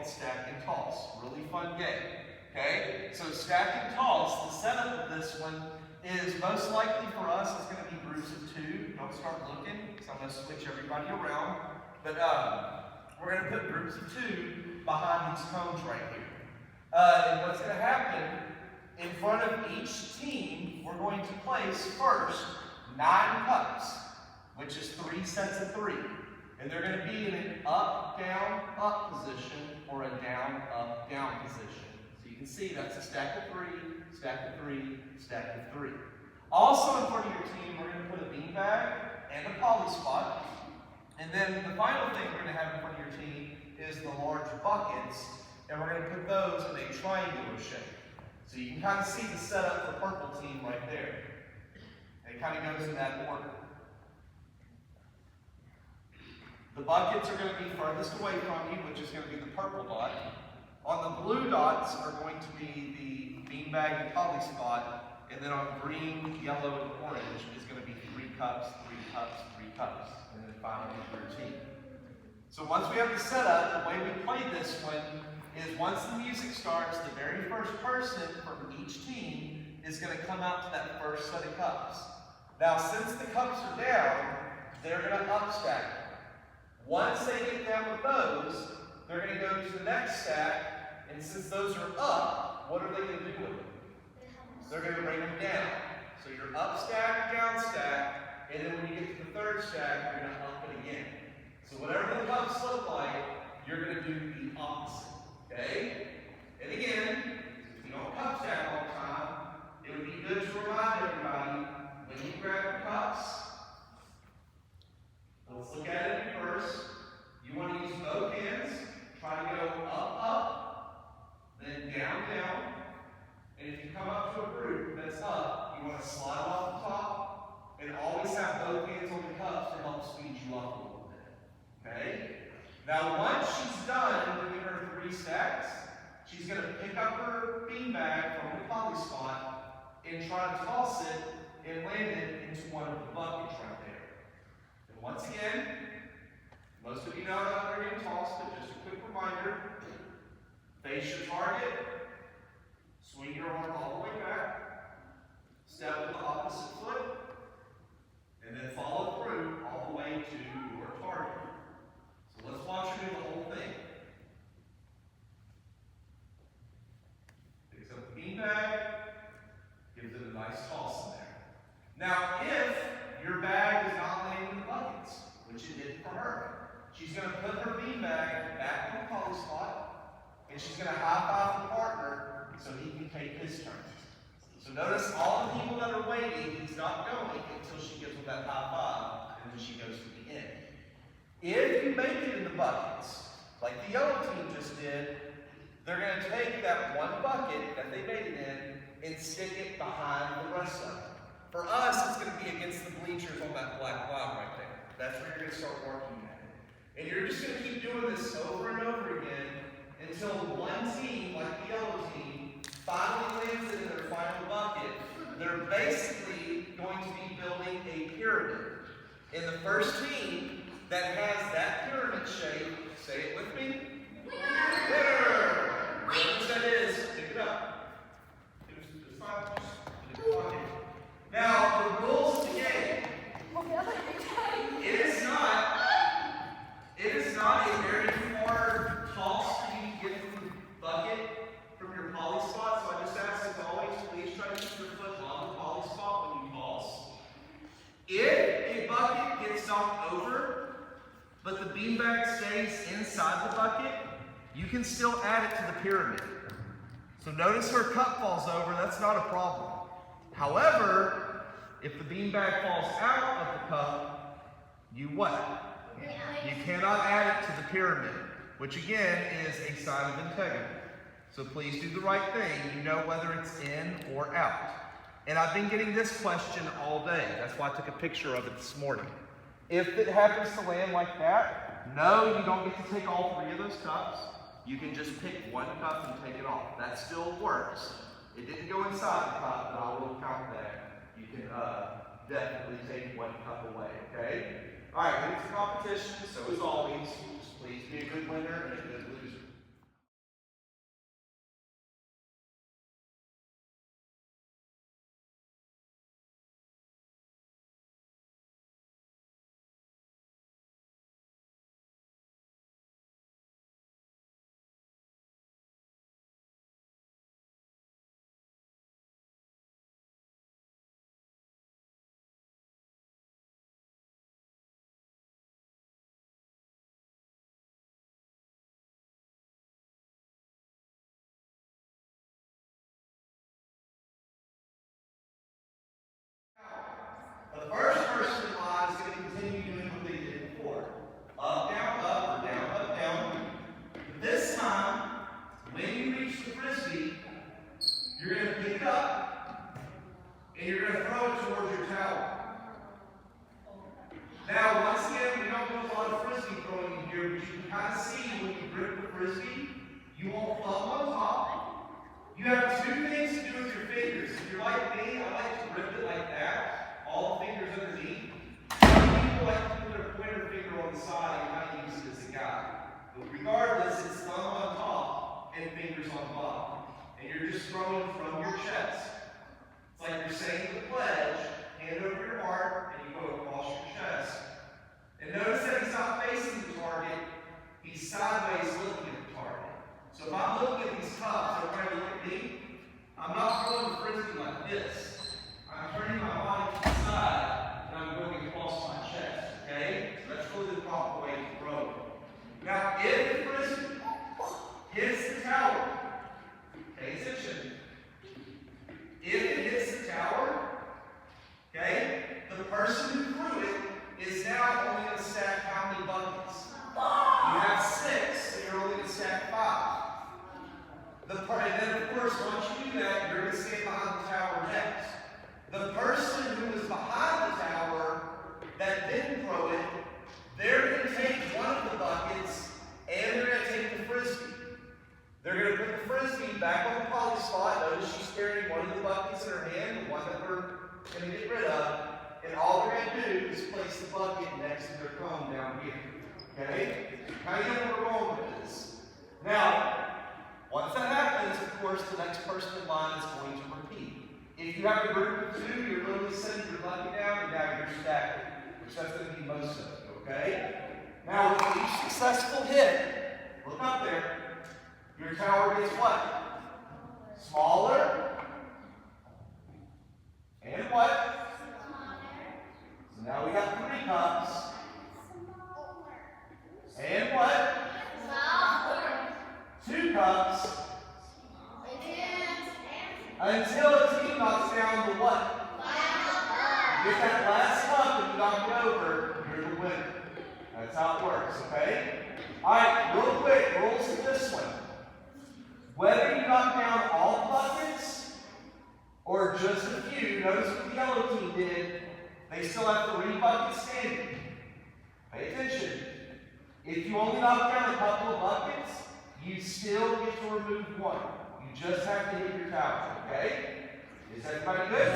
called Stack and Toss. Really fun game. Okay? So Stack and Toss, the setup of this one is most likely for us is going to be groups of 2. Don't start looking, because I'm going to switch everybody around. But we're going to put groups of 2 behind these cones right here. And what's going to happen, in front of each team, we're going to place first 9 cups, which is 3 sets of 3. And they're going to be in an up, down, up position or a down, up, down position. So you can see that's a stack of 3, stack of 3, stack of 3. Also in front of your team, we're going to put a beanbag and a poly spot. And then the final thing we're going to have in front of your team is the large buckets. And we're going to put those in a triangular shape. So you can kind of see the setup for the purple team right there. It kind of goes in that order. The buckets are going to be furthest away from you, which is going to be the purple dot. On the blue dots are going to be the beanbag and poly spot. And then on green, yellow, and orange is going to be 3 cups, 3 cups, 3 cups. And then finally your team. So once we have the setup, the way we play this one is once the music starts, the very first person from each team is going to come out to that first set of cups. Now, since the cups are down, they're going to upstack. Once they get down with those, they're going to go to the next stack, and since those are up, what are they going to do with them? They're going to bring them down. So you're up stack, down stack, and then when you get to the third stack, you're going to up it again. So whatever the cups look like, you're going to do the opposite. Okay? And again, if you don't cup stack all the time, it would be good to remind everybody, when you grab your cups, let's look at it first. You want to use both hands, try to go up, up, then down, down. And if you come up to a group that's up, you want to slide off the top, and always have both hands on the cups to help speed you up a little bit. Okay? Now, once she's done doing her 3 stacks, she's going to pick up her beanbag from the poly spot and try to toss it and land it into one of the buckets right there. And once again, most of you know how they're getting tossed, but just a quick reminder, face your target, swing your arm all the way back, step with the opposite foot, and then follow through all the way to your target. So let's watch her do the whole thing. Picks up the beanbag, gives it a nice toss in there. Now, if your bag is not laying in the buckets, which it did for her, she's going to put her beanbag back in the poly spot, and she's going to high-five the partner so he can take his turn. So notice all the people that are waiting, he's not going until she gives him that high-five, and then she goes to the end. If you make it in the buckets, like the yellow team just did, they're going to take that one bucket that they made it in and stick it behind the rest of it. For us, it's going to be against the bleachers on that black line right there. That's where you're going to start working at it. And you're just going to keep doing this over and over again until one team, like the yellow team, finally lands it in their final bucket. They're basically going to be building a pyramid. And the first team that has that pyramid shape, say it with me. Winner! Whatever that is, pick it up. It's fine. Just put it in the pocket. Now, the rules of the game. It is not a very far toss for you to get from the bucket from your poly spot. So I just ask, as always, please try to keep your foot on the poly spot when you toss. If a bucket gets knocked over, but the beanbag stays inside the bucket, you can still add it to the pyramid. So notice her cup falls over, that's not a problem. However, if the beanbag falls out of the cup, you what? You cannot add it to the pyramid, which again is a sign of integrity. So please do the right thing. You know whether it's in or out. And I've been getting this question all day. That's why I took a picture of it this morning. If it happens to land like that, no, you don't get to take all 3 of those cups. You can just pick one cup and take it off. That still works. It didn't go inside the cup, but I will count that. You can definitely take one cup away, okay? All right, it's a competition, so as always, just please be a good winner and a good loser. and you're going to throw it towards your tower. Now, once again, we don't do a lot of frisbee throwing in here, but you can kind of see when you grip the frisbee, you won't thumb on top. You have two things to do with your fingers. If you're like me, I like to grip it like that, all the fingers underneath. Some people like to put their pointer finger on the side and kind of use it as a guide. But regardless, it's thumb on top and fingers on the bottom. And you're just throwing from your chest. It's like you're saying the pledge, hand over your heart, and you go across your chest. And notice that he's not facing the target, he's sideways looking at the target. So if I'm looking at these cups, everybody look at me, I'm not throwing the frisbee like this. I'm turning my body to the side, and I'm going across my chest, okay? So that's really the proper way to throw it. Now, if the frisbee hits the tower, pay attention. If it hits the tower, okay, the person who threw it is now only going to stack how many buckets? You have 6, so you're only going to stack 5. And then, of course, once you do that, you're going to stand behind the tower next. The person who was behind the tower that didn't throw it, they're going to take one of the buckets and they're going to take the frisbee. They're going to put the frisbee back on the poly spot. Notice she's carrying one of the buckets in her hand, the one that we're going to get rid of. And all they're going to do is place the bucket next to their cone down here. Okay? Now you know where we're going with this. Now, once that happens, of course, the next person in line is going to repeat. If you have a group of 2, you're literally setting your bucket down and now you're stacking, which that's going to be most of it. Okay? Now, with each successful hit, look up there. Your tower gets what? Smaller. And what? So now we have 3 cups. And what? 2 cups. Until a team knocks down the what? Get that last cup and you knock it over, you're the winner. That's how it works, okay? Alright, real quick, rules of this one. Whether you knock down all the buckets or just a few, notice what the yellow team did. They still have 3 buckets standing. Pay attention. If you only knock down a couple of buckets, you still get to remove 1. You just have to hit your tower, okay? Is everybody good?